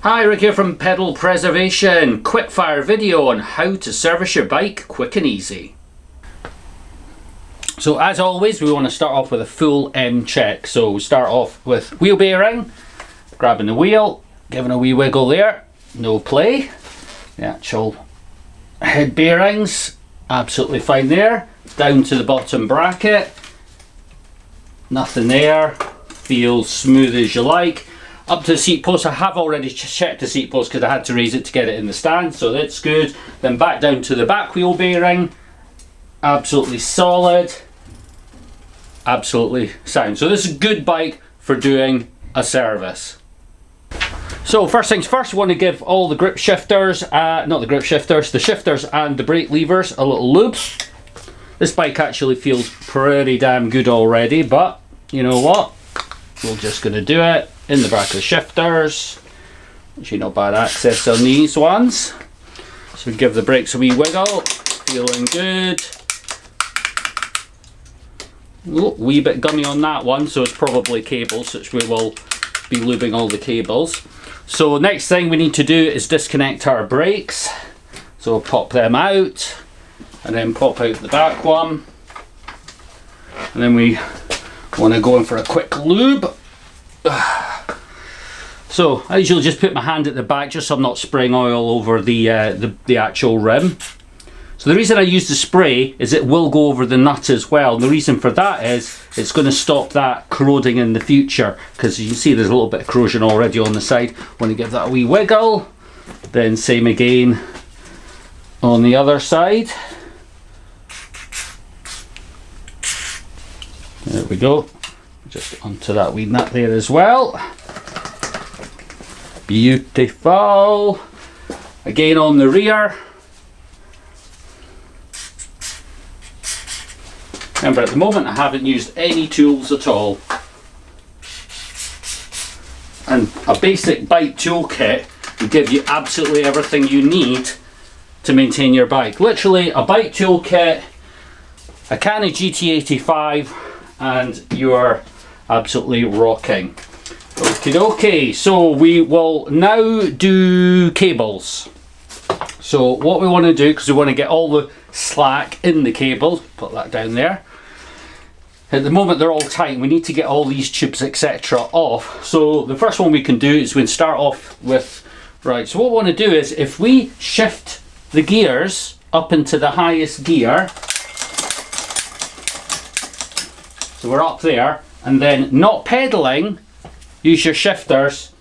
Hi, Rick here from Pedal Preservation. Quickfire video on how to service your bike quick and easy. So as always, we want to start off with a full M check. So we start off with wheel bearing, grabbing the wheel, giving a wee wiggle there, no play. The actual head bearings, absolutely fine there. Down to the bottom bracket, nothing there, feels smooth as you like. Up to the seat post, I have already checked the seat post because I had to raise it to get it in the stand, so that's good. Then back down to the back wheel bearing, absolutely solid, absolutely sound. So this is a good bike for doing a service. So first things first, we want to give all the grip shifters, the shifters and the brake levers a little lube. This bike actually feels pretty damn good already, but you know what? We're just going to do it in the back of the shifters. Actually not bad access on these ones. So we give the brakes a wee wiggle, feeling good. Ooh, wee bit gummy on that one, so it's probably cables, which we will be lubing all the cables. So next thing we need to do is disconnect our brakes. So we'll pop them out and then pop out the back one. And then we want to go in for a quick lube. So I usually just put my hand at the back just so I'm not spraying oil over the actual rim. So the reason I use the spray is it will go over the nut as well, and the reason for that is it's going to stop that corroding in the future, because you can see there's a little bit of corrosion already on the side. Want to give that a wee wiggle, then same again on the other side. There we go, just onto that wee nut there as well. Beautiful. Again on the rear. Remember, at the moment I haven't used any tools at all. And a basic bike toolkit will give you absolutely everything you need to maintain your bike. Literally a bike toolkit, a can of GT85, and you're absolutely rocking. Okay, so we will now do cables. So what we want to do, because we want to get all the slack in the cable, put that down there. At the moment they're all tight, we need to get all these tubes etc off. So the first one we can do is we can start off with, right, so what we want to do is if we shift the gears up into the highest gear, so we're up there, and then not pedaling, use your shifters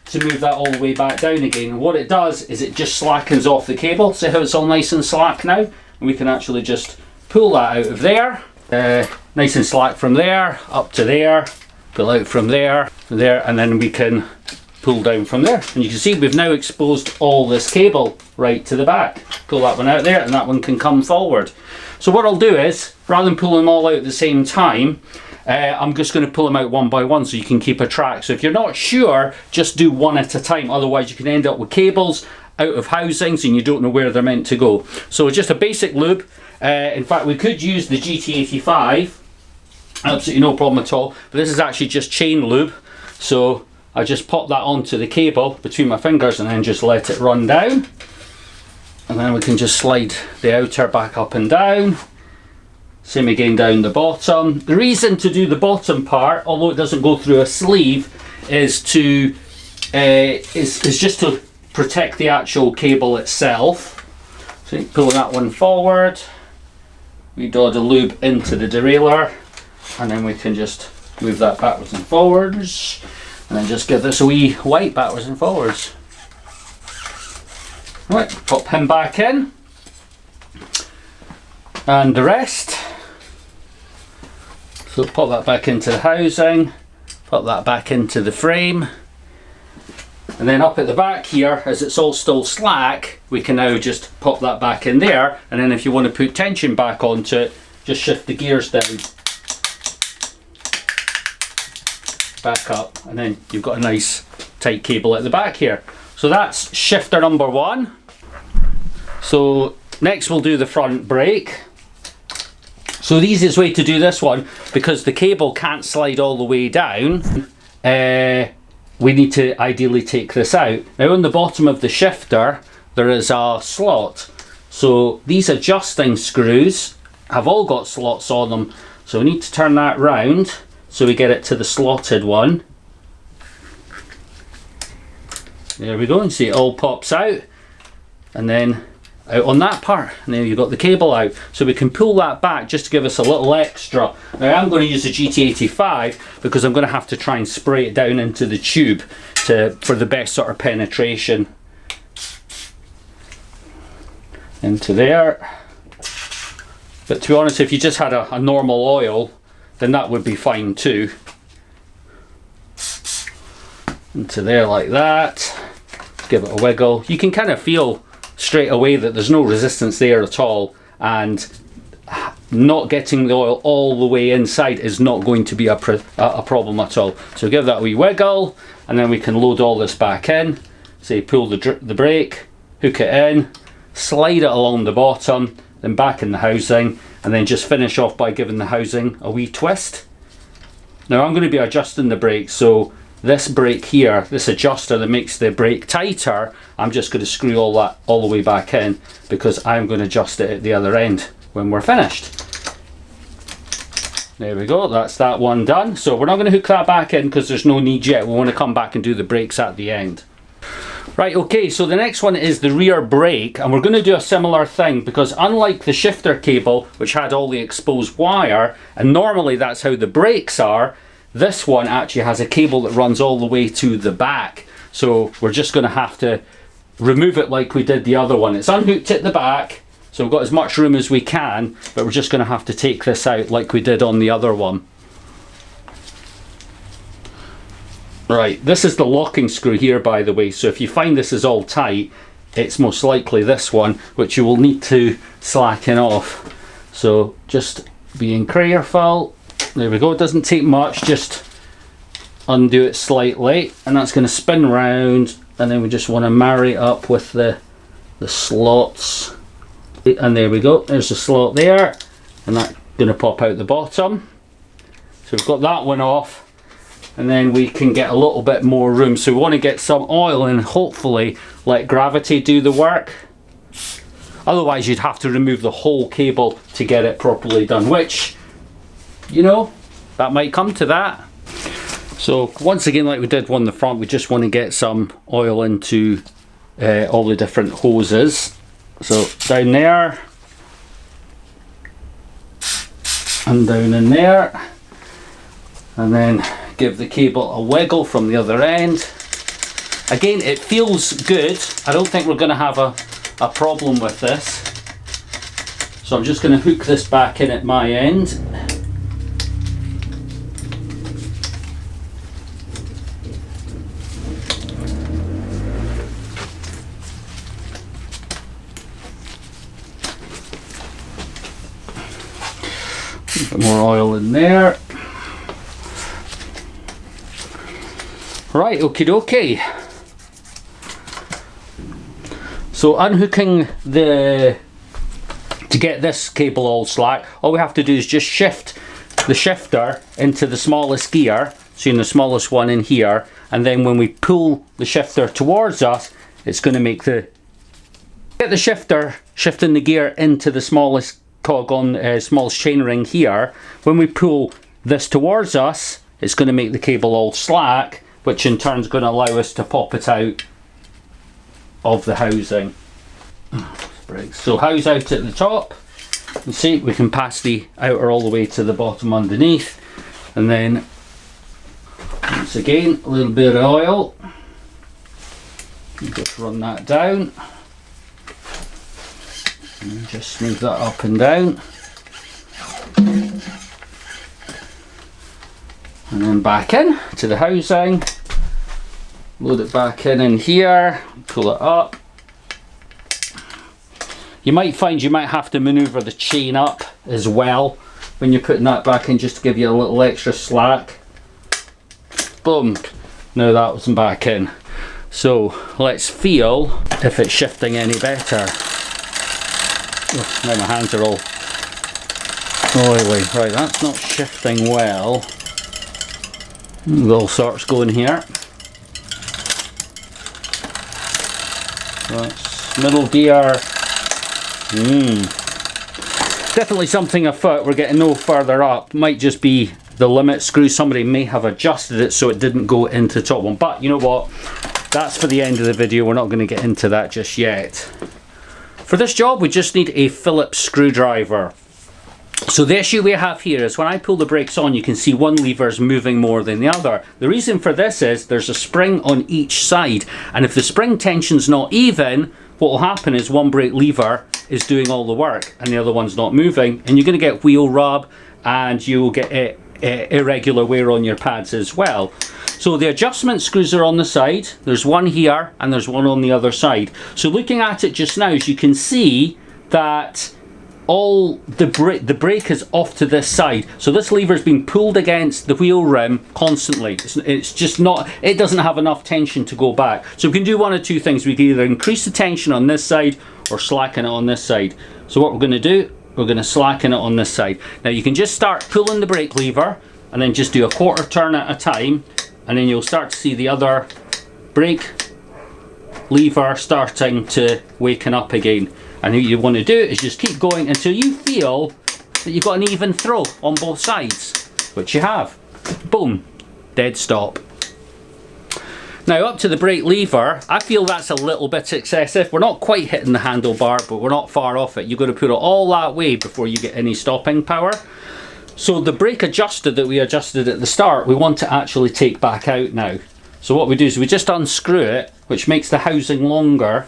to move that all the way back down again. And what it does is it just slackens off the cable. See how it's all nice and slack now? And we can actually just pull that out of there. Nice and slack from there, up to there, pull out from there, and then we can pull down from there. And you can see we've now exposed all this cable right to the back. Pull that one out there and that one can come forward. So what I'll do is, rather than pulling them all out at the same time, I'm just going to pull them out one by one so you can keep a track. So if you're not sure, just do one at a time, otherwise you can end up with cables out of housings and you don't know where they're meant to go. So just a basic lube. In fact, we could use the GT85, absolutely no problem at all, but this is actually just chain lube. So I just pop that onto the cable between my fingers and then just let it run down. And then we can just slide the outer back up and down. Same again down the bottom. The reason to do the bottom part, although it doesn't go through a sleeve, is to is just to protect the actual cable itself. So pulling that one forward, we draw the lube into the derailleur, and then we can just move that backwards and forwards, and then just give this a wee wipe backwards and forwards. Right, pop him back in, and the rest. So pop that back into the housing, pop that back into the frame, and then up at the back here, as it's all still slack, we can now just pop that back in there, and then if you want to put tension back onto it, just shift the gears down, back up, and then you've got a nice tight cable at the back here. So that's shifter number one. So next we'll do the front brake. So the easiest way to do this one, because the cable can't slide all the way down, we need to ideally take this out. Now on the bottom of the shifter there is a slot, so these adjusting screws have all got slots on them, so we need to turn that round so we get it to the slotted one. There we go, and see it all pops out, and then out on that part, and then you've got the cable out, so we can pull that back just to give us a little extra. Now I'm going to use a GT85 because I'm going to have to try and spray it down into the tube for the best sort of penetration into there. But to be honest, if you just had a normal oil, then that would be fine too. Into there like that, give it a wiggle. You can kind of feel straight away that there's no resistance there at all, and not getting the oil all the way inside is not going to be a problem at all. So give that a wee wiggle, and then we can load all this back in. So you pull the brake, hook it in, slide it along the bottom, then back in the housing, and then just finish off by giving the housing a wee twist. Now I'm going to be adjusting the brake, so this brake here, this adjuster that makes the brake tighter, I'm just going to screw all that all the way back in, because I'm going to adjust it at the other end when we're finished. There we go, that's that one done. So we're not going to hook that back in because there's no need yet. We want to come back and do the brakes at the end. Right, okay, so the next one is the rear brake, and we're going to do a similar thing, because unlike the shifter cable, which had all the exposed wire, and normally that's how the brakes are, this one actually has a cable that runs all the way to the back. So we're just going to have to remove it like we did the other one. It's unhooked at the back, so we've got as much room as we can, but we're just going to have to take this out like we did on the other one. Right, this is the locking screw here, by the way, so if you find this is all tight, it's most likely this one, which you will need to slacken off. So just being careful. There we go, it doesn't take much, just undo it slightly, and that's going to spin round, and then we just want to marry it up with the slots, and there we go, there's the slot there, and that's going to pop out the bottom. So we've got that one off, and then we can get a little bit more room. So we want to get some oil and hopefully let gravity do the work. Otherwise you'd have to remove the whole cable to get it properly done, which, you know, that might come to that. So once again, like we did on the front, we just want to get some oil into all the different hoses. So down there, and down in there, and then give the cable a wiggle from the other end. Again, it feels good. I don't think we're going to have a problem with this. So I'm just going to hook this back in at my end. A bit more oil in there. Right, okie dokie. So unhooking to get this cable all slack, all we have to do is just shift the shifter into the smallest gear, so in the smallest one in here, and then when we pull the shifter towards us, it's going to make get the shifter shifting the gear into the smallest cog on smallest chainring here. When we pull this towards us, it's going to make the cable all slack, which in turn is going to allow us to pop it out of the housing. So house out at the top, you see we can pass the outer all the way to the bottom underneath, and then once again a little bit of oil, you just run that down and just smooth that up and down, and then back in to the housing, load it back in here, pull it up. You might find you might have to maneuver the chain up as well when you're putting that back in, just to give you a little extra slack. Boom, now that wasn't back in. So let's feel if it's shifting any better. Oh, now my hands are all oily. Right, that's not shifting well. All sorts going here. That's middle gear. Definitely something afoot. We're getting no further up. Might just be the limit screw. Somebody may have adjusted it so it didn't go into the top one. But you know what? That's for the end of the video. We're not going to get into that just yet. For this job, we just need a Phillips screwdriver. So the issue we have here is when I pull the brakes on, you can see one lever is moving more than the other. The reason for this is there's a spring on each side, and if the spring tension's not even, what will happen is one brake lever is doing all the work and the other one's not moving, and you're going to get wheel rub and you will get irregular wear on your pads as well. So the adjustment screws are on the side. There's one here and there's one on the other side. So looking at it just now, as you can see that all the brake is off to this side, so this lever is being pulled against the wheel rim constantly. It's just not, it doesn't have enough tension to go back. So we can do one of two things. We can either increase the tension on this side or slacken it on this side. So what we're going to do, we're going to slacken it on this side. Now you can just start pulling the brake lever and then just do a quarter turn at a time, and then you'll start to see the other brake lever starting to waken up again. And what you want to do is just keep going until you feel that you've got an even throw on both sides, which you have. Boom, dead stop. Now up to the brake lever, I feel that's a little bit excessive. We're not quite hitting the handlebar, but we're not far off it. You've got to put it all that way before you get any stopping power. So the brake adjuster that we adjusted at the start, we want to actually take back out now. So what we do is we just unscrew it, which makes the housing longer.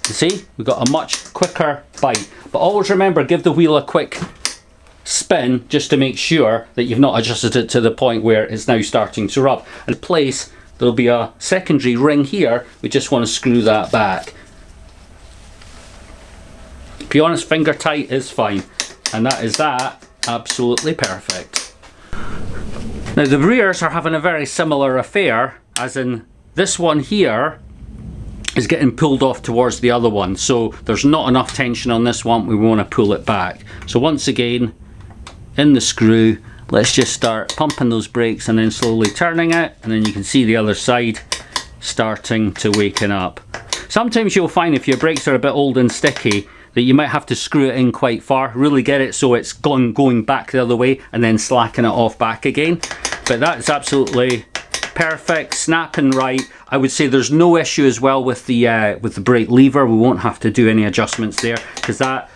You see, we've got a much quicker bite. But always remember, give the wheel a quick spin just to make sure that you've not adjusted it to the point where it's now starting to rub. In place, there'll be a secondary ring here. We just want to screw that back. To be honest, finger tight is fine. And that is that. Absolutely perfect. Now the rears are having a very similar affair, as in this one here is getting pulled off towards the other one, so there's not enough tension on this one. We want to pull it back. So once again, in the screw, let's just start pumping those brakes and then slowly turning it, and then you can see the other side starting to waken up. Sometimes you'll find if your brakes are a bit old and sticky that you might have to screw it in quite far, really get it so it's going back the other way, and then slacken it off back again. But that's absolutely perfect, snapping right. I would say there's no issue as well with the brake lever. We won't have to do any adjustments there, because that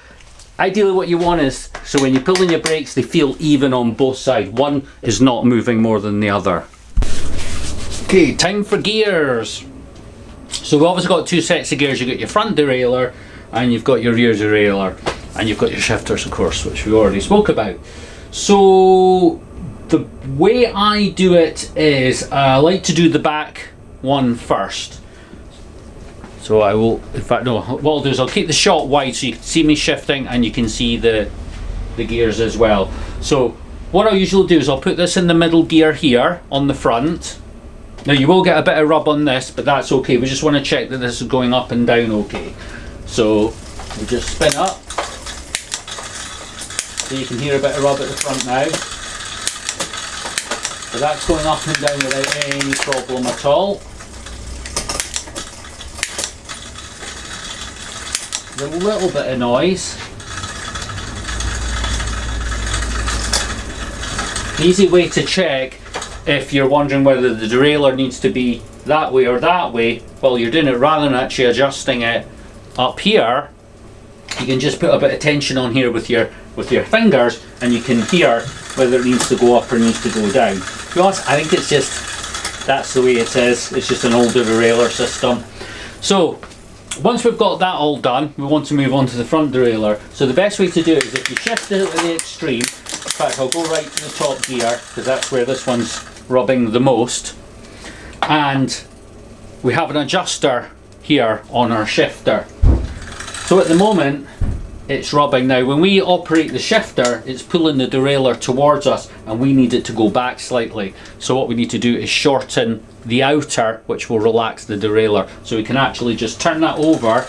ideally what you want is, so when you're pulling your brakes, they feel even on both sides. One is not moving more than the other. Okay, time for gears. So we've obviously got two sets of gears. You've got your front derailleur and you've got your rear derailleur, and you've got your shifters, of course, which we already spoke about. So the way I do it is I like to do the back one first. So I will, in fact, no, what I'll do is I'll keep the shot wide so you can see me shifting and you can see the gears as well. So what I'll usually do is I'll put this in the middle gear here on the front. Now you will get a bit of rub on this, but that's okay. We just want to check that this is going up and down okay. So we just spin up. So you can hear a bit of rub at the front now. So that's going up and down without any problem at all. There's a little bit of noise. The easy way to check if you're wondering whether the derailleur needs to be that way or that way, well, you're doing it rather than actually adjusting it up here, you can just put a bit of tension on here with your fingers and you can hear whether it needs to go up or needs to go down. To be honest, I think it's just, that's the way it is. It's just an older derailleur system. So once we've got that all done, we want to move on to the front derailleur. So the best way to do it is if you shift it to the extreme. In fact, I'll go right to the top gear because that's where this one's rubbing the most. And we have an adjuster here on our shifter. So at the moment it's rubbing. Now when we operate the shifter, it's pulling the derailleur towards us and we need it to go back slightly. So what we need to do is shorten the outer, which will relax the derailleur. So we can actually just turn that over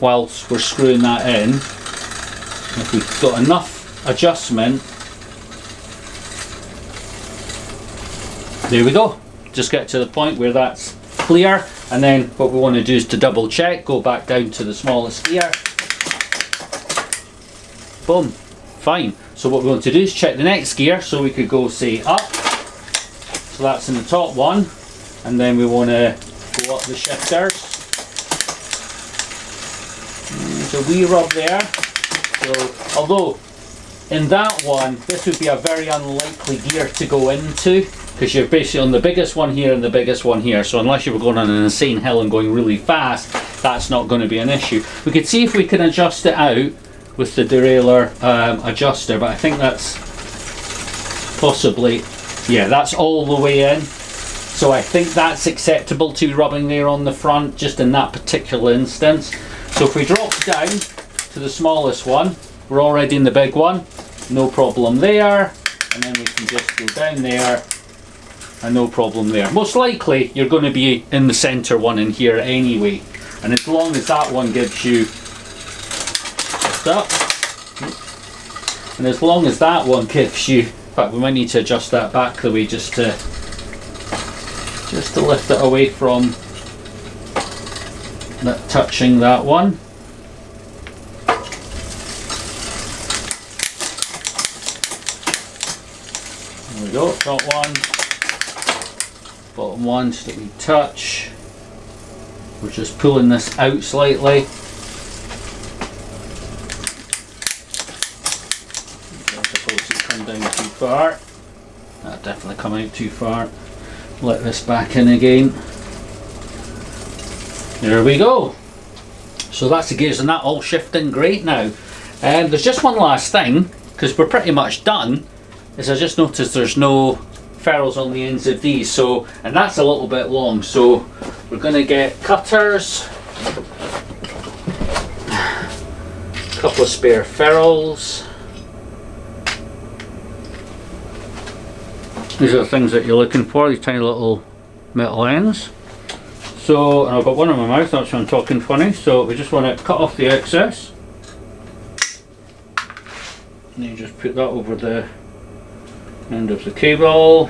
whilst we're screwing that in. If we've got enough adjustment, there we go. Just get to the point where that's clear. And then what we want to do is to double check, go back down to the smallest gear. Boom, fine. So what we want to do is check the next gear, so we could go say up. So that's in the top one. And then we want to go up the shifters. There's a wee rub there. So although in that one, this would be a very unlikely gear to go into, because you're basically on the biggest one here and the biggest one here. So unless you were going on an insane hill and going really fast, that's not going to be an issue. We could see if we can adjust it out with the derailleur adjuster, but I think that's possibly, yeah, that's all the way in. So I think that's acceptable to be rubbing there on the front, just in that particular instance. So if we drop down to the smallest one, we're already in the big one, no problem there. And then we can just go down there, and no problem there. Most likely you're going to be in the center one in here anyway, and as long as that one gives you up, and as long as that one gives you, in fact we might need to adjust that back the way just to lift it away from that touching that one. There we go, top one, bottom one, just a wee touch. We're just pulling this out slightly. I suppose it's come down too far. That definitely come out too far. Let this back in again. There we go. So that's the gears and that all shifting great now. There's just one last thing, because we're pretty much done, is I just noticed there's no ferrules on the ends of these, so, and that's a little bit long, so we're going to get cutters, a couple of spare ferrules. These are the things that you're looking for, these tiny little metal ends. So, and I've got one in my mouth, that's why I'm talking funny. So we just want to cut off the excess. And you just put that over the end of the cable.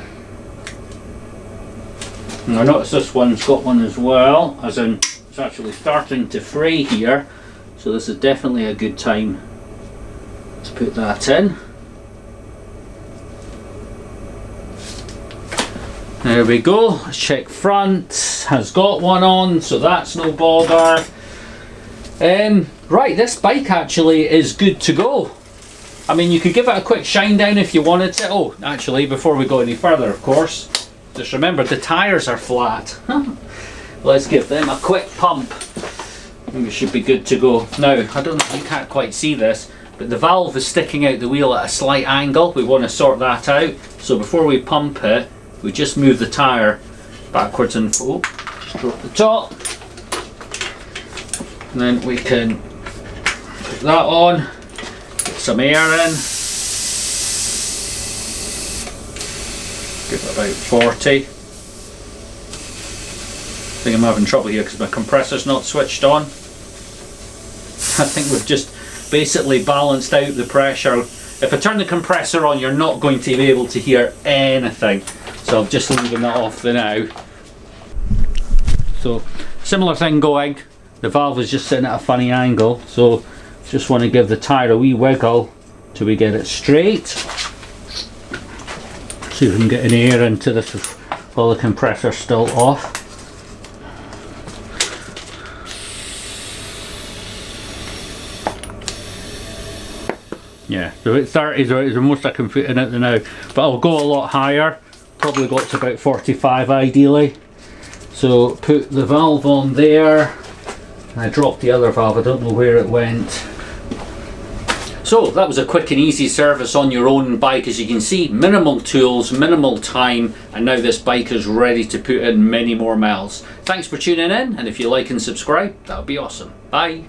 And I notice this one's got one as well, as in it's actually starting to fray here. So this is definitely a good time to put that in. There we go, let's check front, has got one on, so that's no bother. Right, this bike actually is good to go. I mean, you could give it a quick shine down if you wanted to. Oh, actually, before we go any further, of course, just remember the tyres are flat. Let's give them a quick pump and we should be good to go. Now, I don't know, you can't quite see this, but the valve is sticking out the wheel at a slight angle. We want to sort that out. So before we pump it, we just move the tyre backwards and forward. Just drop the top. And then we can put that on, get some air in. Give it about 40. I think I'm having trouble here because my compressor's not switched on. I think we've just basically balanced out the pressure. If I turn the compressor on, you're not going to be able to hear anything. So I'm just leaving that off for now. So similar thing going. The valve is just sitting at a funny angle. So just want to give the tyre a wee wiggle till we get it straight. See if we can get any air into this while the compressor's still off. Yeah, so it's 30 is the most I can fit in it now, but I'll go a lot higher, probably go up to about 45 ideally. So put the valve on there, and I dropped the other valve, I don't know where it went. So that was a quick and easy service on your own bike. As you can see, minimal tools, minimal time, and now this bike is ready to put in many more miles. Thanks for tuning in, and if you like and subscribe, that would be awesome. Bye.